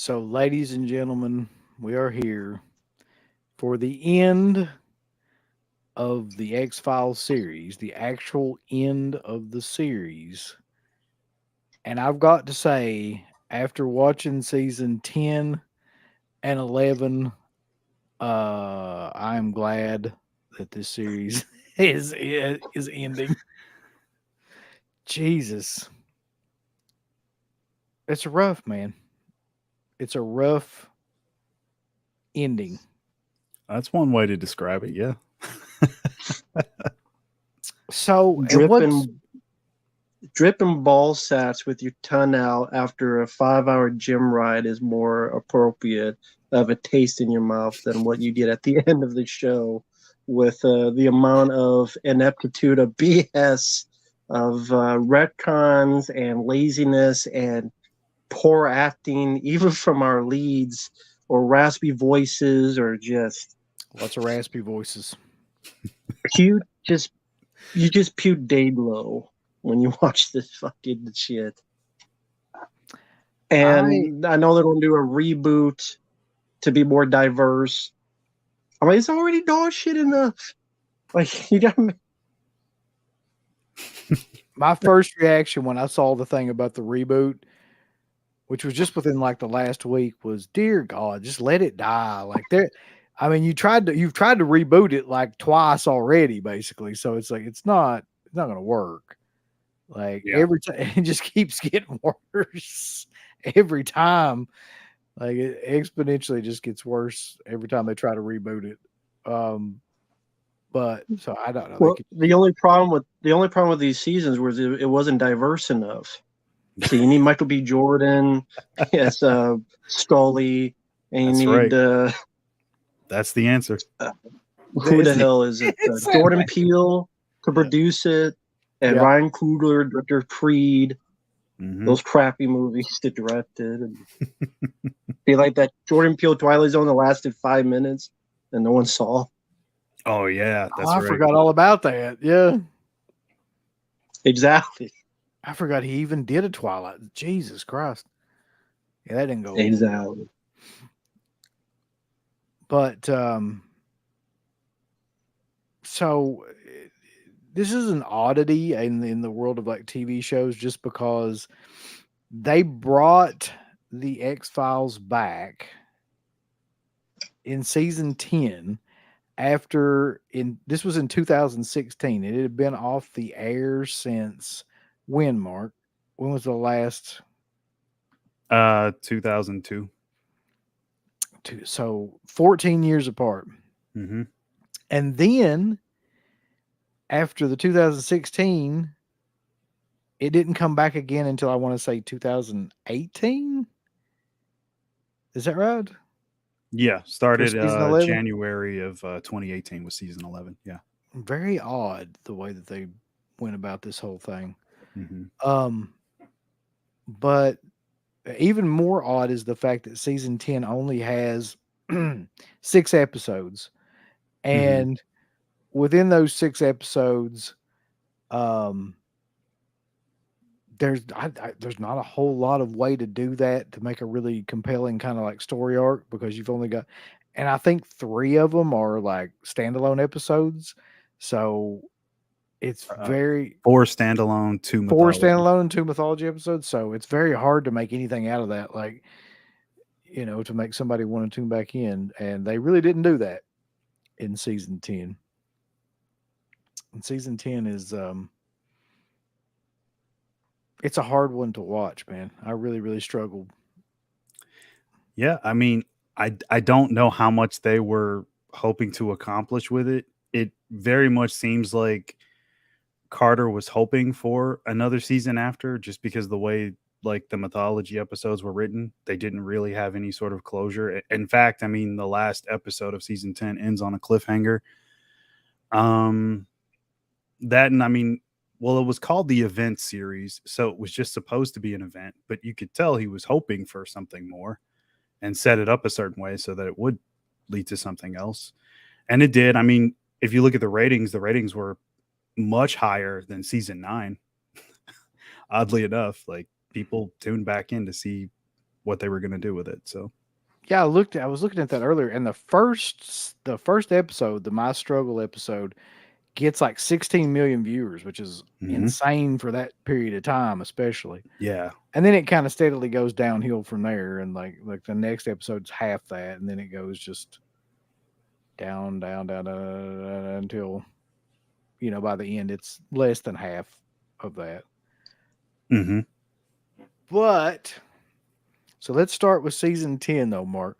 So, ladies and gentlemen, we are here for the end of the X Files series, the actual end of the series. And I've got to say, after watching season 10 and 11, I'm glad that this series is ending. Jesus, it's rough, man. It's a rough ending. That's one way to describe it. Yeah. So, and what's dripping dripping ball sacks with your tongue out after a 5 hour gym ride is more appropriate of a taste in your mouth than what you get at the end of the show with the amount of ineptitude of BS of retcons and laziness and poor acting, even from our leads, or raspy voices, or just lots of raspy voices. puke. Just you just puke day low when you watch this fucking shit. I And I know they're going to do a reboot to be more diverse. I mean, it's already dog shit enough. Like you got my first reaction when I saw the thing about the reboot, which was just within like the last week, was dear God, just let it die. Like there, I mean, you've tried to reboot it like twice already, basically. So it's like it's not going to work. Like Yeah. every time, it just keeps getting worse every time. Like it exponentially just gets worse every time they try to reboot it. Um, but so I don't know. They well. could The only problem with these seasons was it wasn't diverse enough. So you need Michael B. Jordan, yes, Scully, and you That's need right. That's the answer. uh, who the hell is it? it's that Jordan way. Peele to Yeah. produce it, and Yeah. Ryan Coogler, director of Creed, Hmm. those crappy movies that directed, and be like that Jordan Peele Twilight Zone that lasted 5 minutes and no one saw. Oh, yeah. Oh, That's I right. forgot all about that. Yeah. Exactly, I forgot he even did a Twilight. Jesus Christ. Yeah, that didn't go over well. exactly. But so this is an oddity in the world of like TV shows just because they brought the X-Files back in season 10 after in this was in 2016. It had been off the air since when, Mark? When was the last 2002. two? So 14 years apart. Hmm. And then after the 2016, it didn't come back again until I want to say 2018. Is that right? Yeah. For Started season 11? January of 2018 with season 11. Yeah. Very odd the way that they went about this whole thing. Hmm. Um, but even more odd is the fact that season 10 only has 6 episodes. Hmm. And within those 6 episodes, um, there's not a whole lot of way to do that to make a really compelling kind of like story arc because you've only got, and I think 3 of them are like standalone episodes, so it's Uh, very 4 standalone, 2 mythology. 4 standalone and 2 mythology episodes, so it's very hard to make anything out of that, like to make somebody want to tune back in, and they really didn't do that in season 10. And season 10 is it's a hard one to watch, man. I really really struggled. Yeah, I mean, I don't know how much they were hoping to accomplish with it. It very much seems like Carter was hoping for another season after, just because the way like the mythology episodes were written, they didn't really have any sort of closure. In fact, I mean, the last episode of season 10 ends on a cliffhanger. Um, that and I mean, well, it was called the event series, so it was just supposed to be an event, but you could tell he was hoping for something more and set it up a certain way so that it would lead to something else. And it did. I mean, if you look at the ratings were much higher than season 9. Oddly enough, like people tuned back in to see what they were going to do with it. So Yeah, I was looking at that earlier, and the first episode, the My Struggle episode, gets like 16 million viewers, which is insane for that period of time, especially. yeah. And then it kind of steadily goes downhill from there, and like the next episode's half that, and then it goes just down, down, down, down, down, down, until by the end it's less than half of that. Mm-hmm. But so let's start with season 10, though, Mark.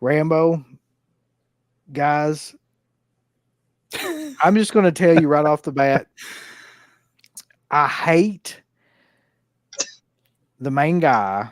Rambo, guys, I'm just going to tell you right off the bat, I hate the main guy,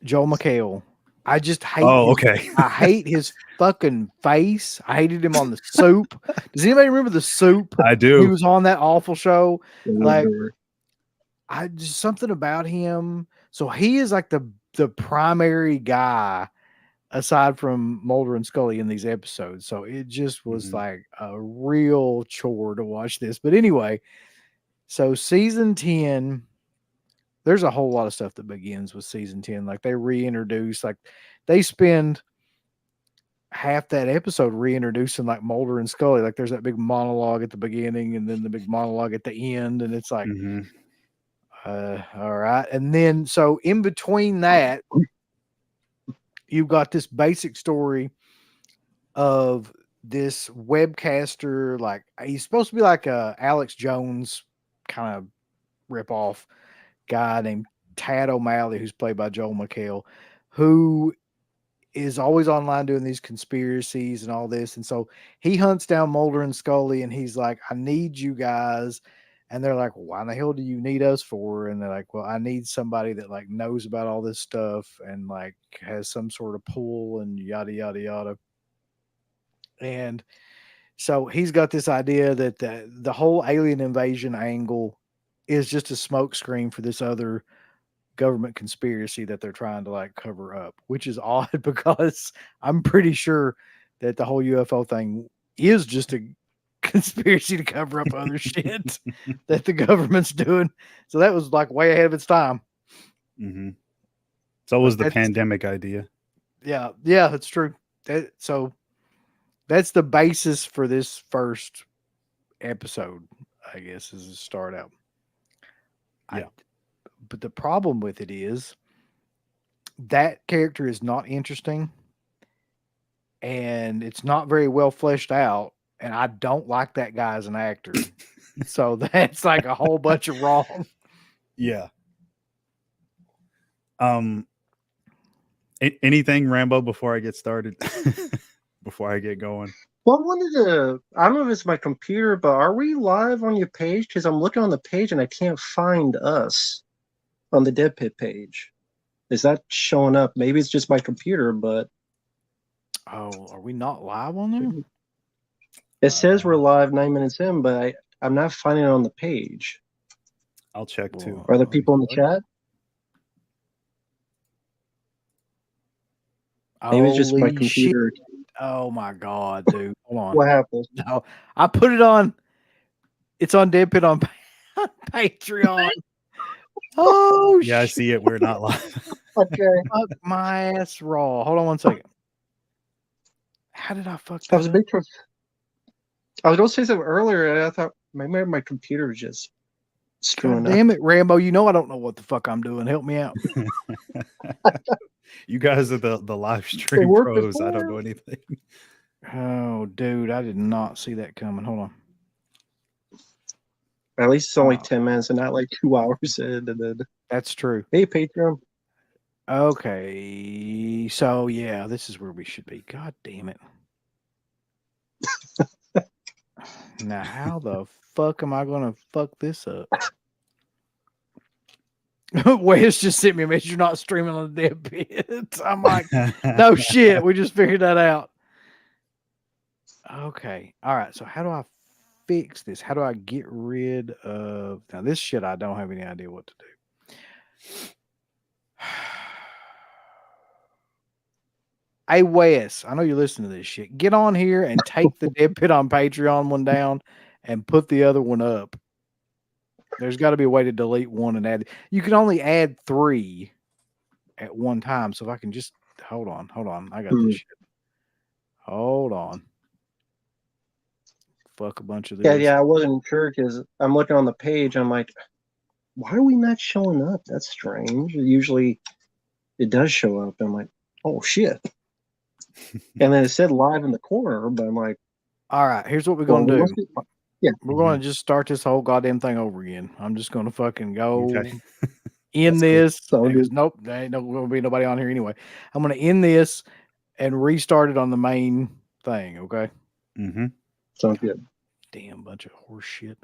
Joel McHale. I just hate Oh, his, okay. I hate his fucking face. I hated him on the Soup. Does anybody remember the Soup? I He do. was on that awful show. Like, Or- I just something about him. So he is like the primary guy aside from Mulder and Scully in these episodes. So it just was Mhm. like a real chore to watch this. But anyway, so season 10, there's a whole lot of stuff that begins with season 10. Like they reintroduce, like they spend half that episode reintroducing like Mulder and Scully. Like there's that big monologue at the beginning and then the big monologue at the end. And it's like, Mhm. all right. And then so in between that, you've got this basic story of this webcaster, like he's supposed to be like a Alex Jones kind of rip-off guy named Tad O'Malley, who's played by Joel McHale, who is always online doing these conspiracies and all this. And so he hunts down Mulder and Scully and he's like, I need you guys. And they're like, why in the hell do you need us for? And they're like, well, I need somebody that like knows about all this stuff and like has some sort of pull and yada, yada, yada. And so he's got this idea that the whole alien invasion angle is just a smokescreen for this other government conspiracy that they're trying to like cover up, which is odd because I'm pretty sure that the whole UFO thing is just a conspiracy to cover up other shit that the government's doing. So that was like way ahead of its time. Mhm. So But was the that's pandemic idea. yeah, that's true. So that's the basis for this first episode, I guess, is to start out. Yeah. But the problem with it is that character is not interesting and it's not very well fleshed out. And I don't like that guy as an actor. So that's like a whole bunch of wrong. Yeah. Anything Rambo before I get started? Before I get going. Well, I wanted to. I don't know if it's my computer, but are we live on your page? Because I'm looking on the page and I can't find us on the Dead Pit page. Is that showing up? Maybe it's just my computer, but Oh, are we not live on there? it says we're live 9 minutes in, but I'm not finding it on the page. I'll check too. Well, Are there people in the chat? Maybe it's just my Holy shit. computer. Oh my God, dude. Hold on. What happened? No, I put it on. It's on Dead Pit on Patreon. Oh, Yeah, I shit. see it. We're not live. Okay. Fuck my ass raw. Hold on one second. How did I fuck I was that a up? big. I was going to say something earlier, and I thought maybe my computer was just God screwing up. damn it, Rambo. You know I don't know what the fuck I'm doing. Help me out. You guys are the live stream worked pros. I don't before. know anything. Oh, dude. I did not see that coming. Hold on. At least it's only Oh. 10 minutes and not like 2 hours in. And then, That's true. hey, Patreon. Okay. So, yeah, this is where we should be. God damn it. Now, how the fuck am I going to fuck this up? Wes just sent me a message. You're not streaming on the Dead Pit. I'm like, no shit. We just figured that out. Okay. All right. So, how do I fix this? How do I get rid of now this shit? I don't have any idea what to do. Hey Wes, I know you're listening to this shit. Get on here and take the Dead Pit on Patreon one down and put the other one up. There's got to be a way to delete one and add. You can only add 3. at one time. So if I can just hold on. I got Hmm. this shit. Hold on. Fuck a bunch of Yeah, this. I wasn't sure because I'm looking on the page. I'm like, why are we not showing up? That's strange. Usually it does show up. I'm like, oh shit. And then it said live in the corner, but I'm like, All right, here's what we're well, gonna we do. must be. Yeah. We're gonna just start this whole goddamn thing over again. I'm just gonna fucking go Okay. end That's cool. this So because nope, there ain't no gonna be nobody on here anyway. I'm gonna end this and restart it on the main thing. Okay. Mm-hmm. sounds good. Damn bunch of horse shit.